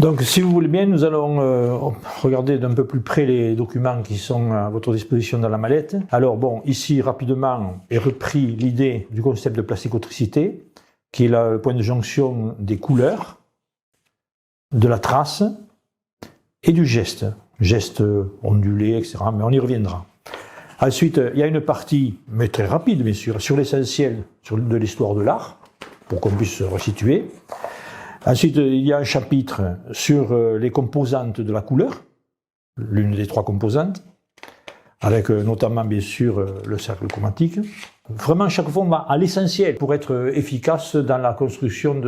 Donc, si vous voulez bien, nous allons regarder d'un peu plus près les documents qui sont à votre disposition dans la mallette. Alors, bon, ici, rapidement, est repris l'idée du concept de plasticotricité, qui est le point de jonction des couleurs, de la trace et du geste. Geste ondulé, etc. Mais on y reviendra. Ensuite, il y a une partie, mais très rapide, bien sûr, sur l'essentiel de l'histoire de l'art, pour qu'on puisse se resituer. Ensuite, il y a un chapitre sur les composantes de la couleur, l'une des trois composantes, avec notamment, bien sûr, le cercle chromatique. Vraiment, chaque fois, on va à l'essentiel pour être efficace dans la construction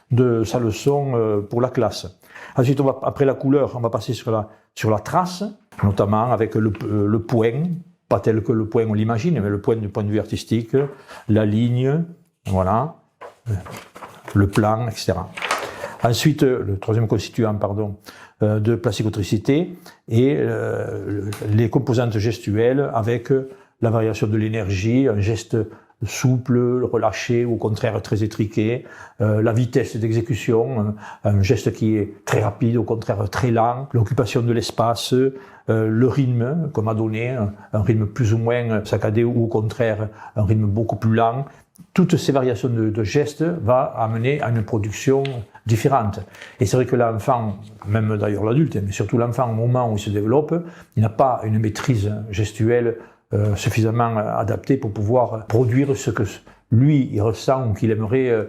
de sa leçon pour la classe. Ensuite, après la couleur, on va passer sur la trace, notamment avec le point, pas tel que le point on l'imagine, mais le point du point de vue artistique, la ligne, voilà, le plan, etc. Ensuite, le troisième constituant, de plasticotricité et les composantes gestuelles avec la variation de l'énergie, un geste souple, relâché, ou au contraire très étriqué, la vitesse d'exécution, un geste qui est très rapide, au contraire très lent, l'occupation de l'espace, le rythme qu'on m'a donné, un rythme plus ou moins saccadé ou au contraire un rythme beaucoup plus lent. Toutes ces variations de gestes vont amener à une production différente. Et c'est vrai que l'enfant, même d'ailleurs l'adulte, mais surtout l'enfant au moment où il se développe, il n'a pas une maîtrise gestuelle suffisamment adaptée pour pouvoir produire ce que lui il ressent ou qu'il aimerait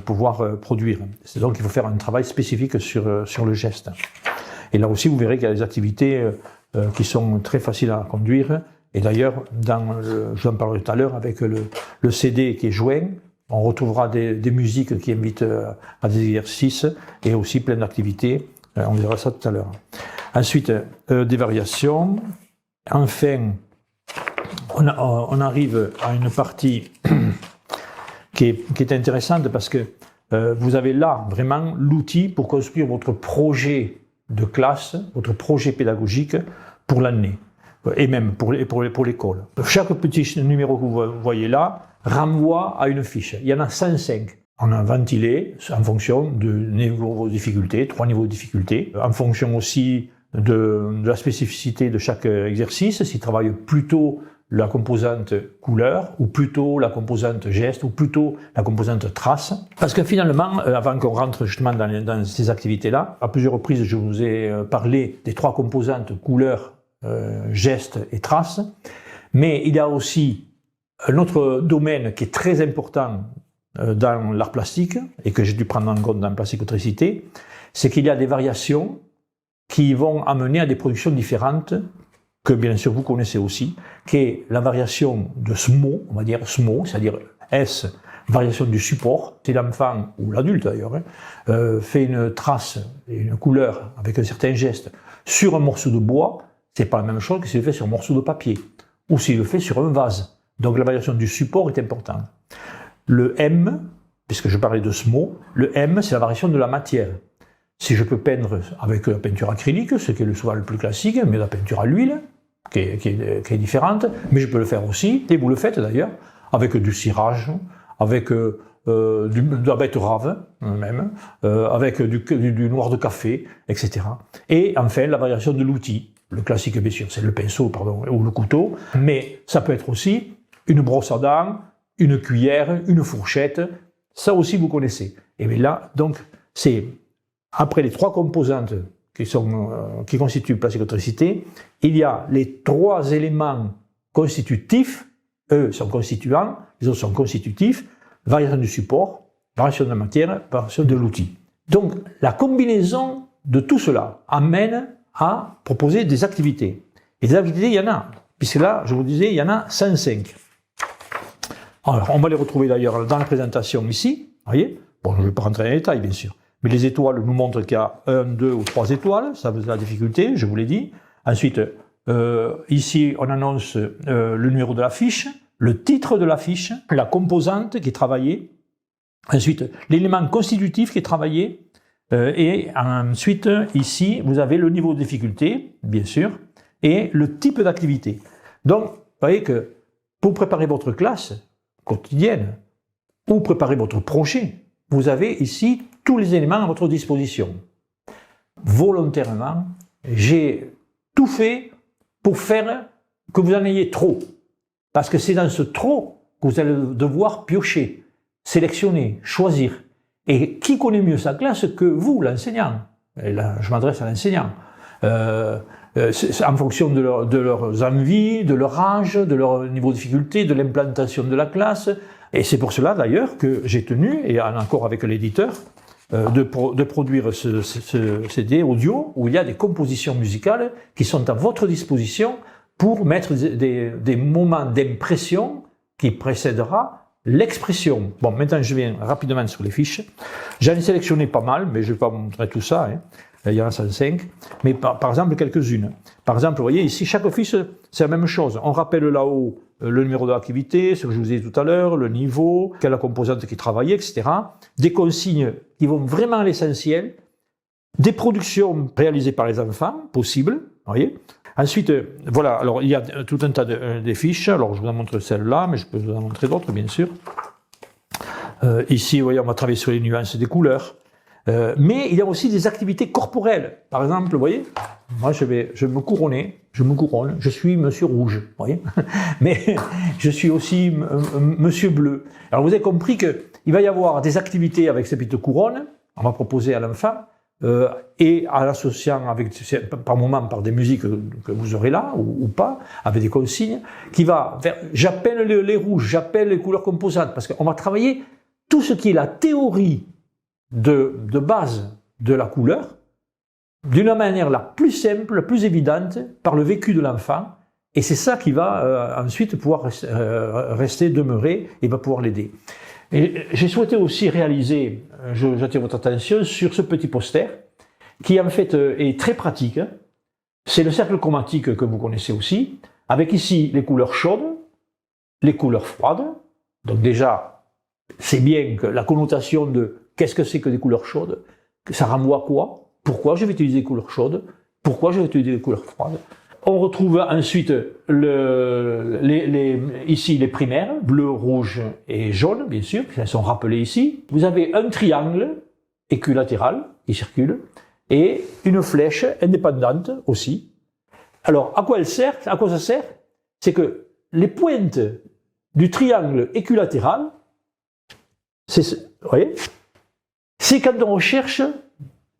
pouvoir produire. C'est donc il faut faire un travail spécifique sur le geste. Et là aussi vous verrez qu'il y a des activités qui sont très faciles à conduire. Et d'ailleurs, je en parlerai tout à l'heure, avec le CD qui est joint, on retrouvera des musiques qui invitent à des exercices et aussi plein d'activités. On verra ça tout à l'heure. Ensuite, des variations. Enfin, on arrive à une partie qui est intéressante parce que vous avez là vraiment l'outil pour construire votre projet de classe, votre projet pédagogique pour l'année. Et même pour l'école. Chaque petit numéro que vous voyez là renvoie à une fiche. Il y en a 105. On a ventilé en fonction du niveau de difficulté, 3 niveaux de difficulté, en fonction aussi de la spécificité de chaque exercice, s'il travaille plutôt la composante couleur, ou plutôt la composante geste, ou plutôt la composante trace. Parce que finalement, avant qu'on rentre justement dans ces activités-là, à plusieurs reprises je vous ai parlé des 3 composantes couleur, gestes et traces, mais il y a aussi un autre domaine qui est très important dans l'art plastique et que j'ai dû prendre en compte dans la plasticotricité, c'est qu'il y a des variations qui vont amener à des productions différentes que bien sûr vous connaissez aussi, qui est la variation de SMO, on va dire SMO, c'est-à-dire S, variation du support. Si l'enfant, ou l'adulte d'ailleurs, fait une trace et une couleur avec un certain geste sur un morceau de bois, c'est pas la même chose que s'il le fait sur un morceau de papier, ou s'il le fait sur un vase. Donc la variation du support est importante. Le M, puisque je parlais de ce mot, le M c'est la variation de la matière. Si je peux peindre avec la peinture acrylique, ce qui est souvent le plus classique, mais la peinture à l'huile, qui est différente, mais je peux le faire aussi, et vous le faites d'ailleurs, avec du cirage, avec de la betterave même, avec du noir de café, etc. Et enfin la variation de l'outil. Le classique, bien sûr, c'est le pinceau, ou le couteau, mais ça peut être aussi une brosse à dents, une cuillère, une fourchette, ça aussi vous connaissez. Et bien là, donc, c'est après les 3 composantes qui constituent la plasticotricité, il y a les 3 éléments constitutifs, eux sont constituants, les autres sont constitutifs, variation du support, variation de la matière, variation de l'outil. Donc, la combinaison de tout cela amène à proposer des activités. Et des activités, il y en a, puisque là, je vous disais, il y en a 105. Alors, on va les retrouver d'ailleurs dans la présentation ici, vous voyez. Bon, je ne vais pas rentrer dans les détails, bien sûr. Mais les étoiles nous montrent qu'il y a 1, 2 ou 3 étoiles, ça c'est la difficulté, je vous l'ai dit. Ensuite, ici, on annonce le numéro de la fiche, le titre de la fiche, la composante qui est travaillée, ensuite, l'élément constitutif qui est travaillé, et ensuite, ici, vous avez le niveau de difficulté, bien sûr, et le type d'activité. Donc, vous voyez que pour préparer votre classe quotidienne, ou préparer votre projet, vous avez ici tous les éléments à votre disposition. volontairement, j'ai tout fait pour faire que vous en ayez trop. Parce que c'est dans ce trop que vous allez devoir piocher, sélectionner, choisir. Et qui connaît mieux sa classe que vous, l'enseignant? Et là, je m'adresse à l'enseignant. En fonction de leurs envies, de leur âge, de leur niveau de difficulté, de l'implantation de la classe. Et c'est pour cela d'ailleurs que j'ai tenu, et en accord avec l'éditeur, de produire ce CD audio où il y a des compositions musicales qui sont à votre disposition pour mettre des moments d'impression qui précédera l'expression. Bon, maintenant je viens rapidement sur les fiches. J'en ai sélectionné pas mal, mais je ne vais pas vous montrer tout ça. Hein. Il y en a 105. Mais par exemple, quelques-unes. Par exemple, vous voyez ici, chaque fiche, c'est la même chose. On rappelle là-haut le numéro de l'activité, ce que je vous ai dit tout à l'heure, le niveau, quelle est la composante qui travaillait, etc. Des consignes qui vont vraiment à l'essentiel. Des productions réalisées par les enfants, possibles. Vous voyez. Ensuite, voilà, alors il y a tout un tas de fiches. Alors je vous en montre celle-là, mais je peux vous en montrer d'autres, bien sûr. Ici, vous voyez, on va travailler sur les nuances des couleurs. Mais il y a aussi des activités corporelles. Par exemple, vous voyez, moi je vais me couronner, je suis Monsieur Rouge, vous voyez. Mais je suis aussi Monsieur Bleu. Alors vous avez compris qu'il va y avoir des activités avec ces petites couronnes, on va proposer à l'enfant, et en l'associant avec, par moment, par des musiques que vous aurez là, ou pas, avec des consignes, qui va vers, j'appelle les rouges, j'appelle les couleurs composantes, parce qu'on va travailler tout ce qui est la théorie de base de la couleur, d'une manière la plus simple, la plus évidente, par le vécu de l'enfant, et c'est ça qui va ensuite pouvoir rester, demeurer, et va pouvoir l'aider. Et j'ai souhaité aussi réaliser, j'attire votre attention sur ce petit poster, qui en fait est très pratique. C'est le cercle chromatique que vous connaissez aussi, avec ici les couleurs chaudes, les couleurs froides. Donc déjà, c'est bien que la connotation de qu'est-ce que c'est que des couleurs chaudes, ça renvoie à quoi? Pourquoi je vais utiliser des couleurs chaudes? Pourquoi je vais utiliser des couleurs froides? On retrouve ensuite ici les primaires, bleu, rouge et jaune, bien sûr, qui sont rappelées ici. Vous avez un triangle équilatéral qui circule et une flèche indépendante aussi. Alors, à quoi elle sert? À quoi ça sert? C'est que les pointes du triangle équilatéral, vous voyez, c'est quand on recherche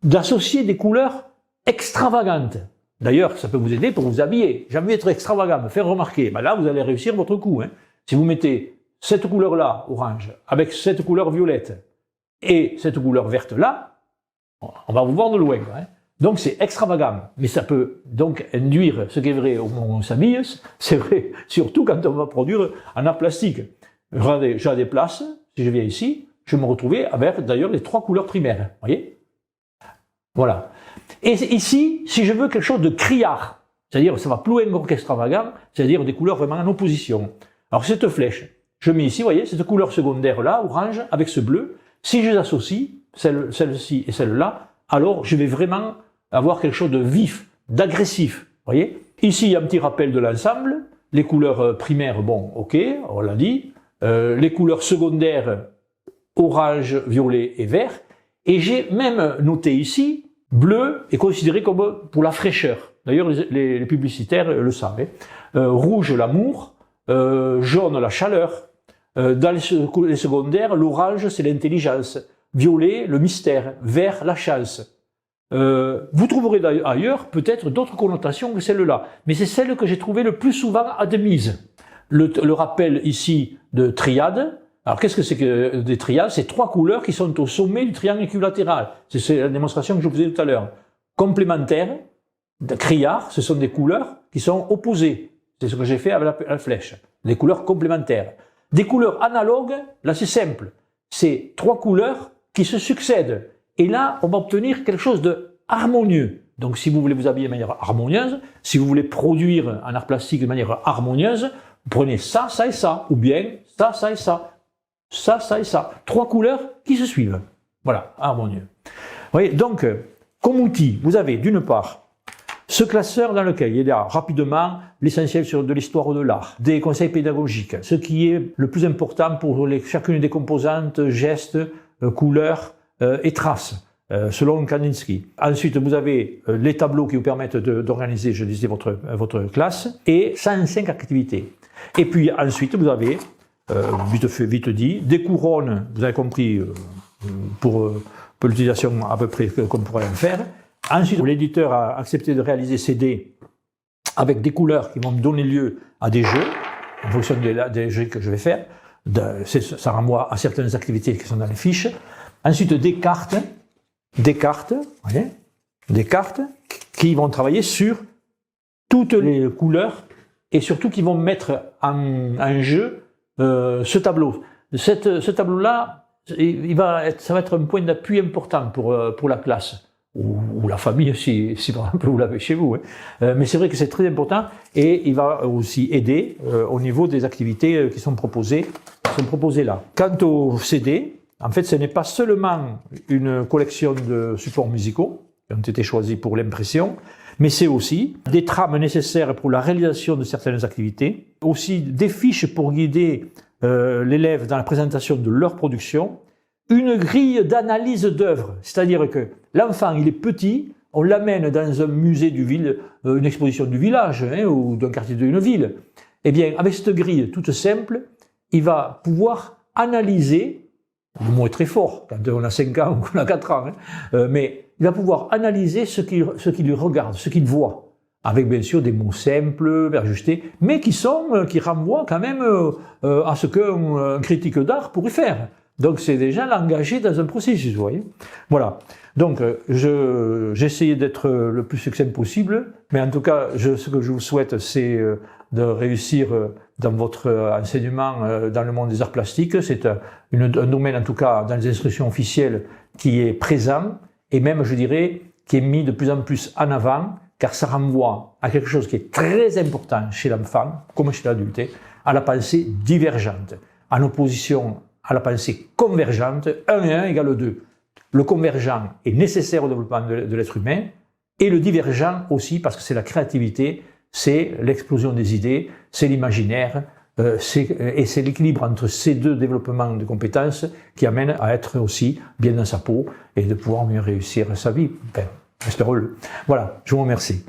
d'associer des couleurs extravagantes. D'ailleurs, ça peut vous aider pour vous habiller. J'ai envie d'être extravagant, me faire remarquer. Ben là, vous allez réussir votre coup. Hein. Si vous mettez cette couleur-là, orange, avec cette couleur violette et cette couleur verte-là, on va vous voir de loin. Hein. Donc c'est extravagant. Mais ça peut donc induire, ce qui est vrai au moment où on s'habille, c'est vrai surtout quand on va produire en art plastique. Regardez, j'ai des places, si je viens ici, je vais me retrouver avec d'ailleurs les 3 couleurs primaires. Vous voyez? Voilà. Et ici, si je veux quelque chose de criard, c'est-à-dire ça va plus loin qu'extravagant, c'est-à-dire des couleurs vraiment en opposition. Alors cette flèche, je mets ici, vous voyez, cette couleur secondaire-là, orange, avec ce bleu, si je les associe, celle-ci et celle-là, alors je vais vraiment avoir quelque chose de vif, d'agressif. Vous voyez? Ici, il y a un petit rappel de l'ensemble. Les couleurs primaires, bon, ok, on l'a dit. Les couleurs secondaires, orange, violet et vert. Et j'ai même noté ici, bleu est considéré comme pour la fraîcheur. D'ailleurs, les publicitaires le savent. Rouge, l'amour. Jaune, la chaleur. Dans les secondaires, l'orange, c'est l'intelligence. Violet, le mystère. Vert, la chance. Vous trouverez ailleurs peut-être d'autres connotations que celle-là. Mais c'est celle que j'ai trouvée le plus souvent admise. Le rappel ici de triade. Alors, qu'est-ce que c'est que des triades? C'est 3 couleurs qui sont au sommet du triangle équilatéral. C'est la démonstration que je vous faisais tout à l'heure. Complémentaires, criard, ce sont des couleurs qui sont opposées. C'est ce que j'ai fait avec la flèche. Des couleurs complémentaires. Des couleurs analogues, là c'est simple. C'est 3 couleurs qui se succèdent. Et là, on va obtenir quelque chose de harmonieux. Donc, si vous voulez vous habiller de manière harmonieuse, si vous voulez produire un art plastique de manière harmonieuse, vous prenez ça, ça et ça. Ou bien ça, ça et ça. Ça, ça et ça. 3 couleurs qui se suivent. Voilà, harmonieux. Vous voyez, donc, comme outil, vous avez d'une part ce classeur dans lequel il y a rapidement l'essentiel de l'histoire de l'art, des conseils pédagogiques, ce qui est le plus important pour chacune des composantes, gestes, couleurs et traces. selon Kandinsky. Ensuite, vous avez les tableaux qui vous permettent d'organiser, je disais, votre classe, et 105 activités. Et puis ensuite, vous avez, vite fait, vite dit, des couronnes, vous avez compris, pour l'utilisation à peu près qu'on pourrait en faire. Ensuite, l'éditeur a accepté de réaliser ces dés avec des couleurs qui vont donner lieu à des jeux, en fonction des jeux que je vais faire. Ça renvoie à certaines activités qui sont dans les fiches. Ensuite, des cartes qui vont travailler sur toutes les couleurs et surtout qui vont mettre en jeu ce tableau. Ce tableau-là, ça va être un point d'appui important pour la classe. Ou la famille, si par exemple vous l'avez chez vous. Mais c'est vrai que c'est très important et il va aussi aider au niveau des activités qui sont proposées là. Quant au CD, en fait, ce n'est pas seulement une collection de supports musicaux qui ont été choisis pour l'impression, mais c'est aussi des trames nécessaires pour la réalisation de certaines activités, aussi des fiches pour guider l'élève dans la présentation de leur production, une grille d'analyse d'œuvres, c'est-à-dire que l'enfant, il est petit, on l'amène dans un musée du ville, une exposition du village ou d'un quartier d'une ville. Eh bien, avec cette grille toute simple, il va pouvoir analyser, le mot est très fort, quand on a 5 ans ou qu'on a 4 ans, mais il va pouvoir analyser ce qu'il lui regarde, ce qu'il voit, avec bien sûr des mots simples, ajustés, mais qui renvoient quand même à ce qu'un critique d'art pourrait faire. Donc c'est déjà l'engager dans un processus, vous voyez. Voilà. Donc j'ai essayé d'être le plus succinct possible, mais en tout cas, ce que je vous souhaite, c'est de réussir dans votre enseignement dans le monde des arts plastiques. C'est un domaine, en tout cas, dans les instructions officielles, qui est présent, et même, je dirais, qui est mis de plus en plus en avant, car ça renvoie à quelque chose qui est très important chez l'enfant, comme chez l'adulte, à la pensée divergente, en opposition à la pensée convergente, 1 et 1 égale 2. Le convergent est nécessaire au développement de l'être humain, et le divergent aussi, parce que c'est la créativité, c'est l'explosion des idées, c'est l'imaginaire, et c'est l'équilibre entre ces deux développements de compétences qui amène à être aussi bien dans sa peau et de pouvoir mieux réussir sa vie. Enfin, espérons-le. Voilà, je vous remercie.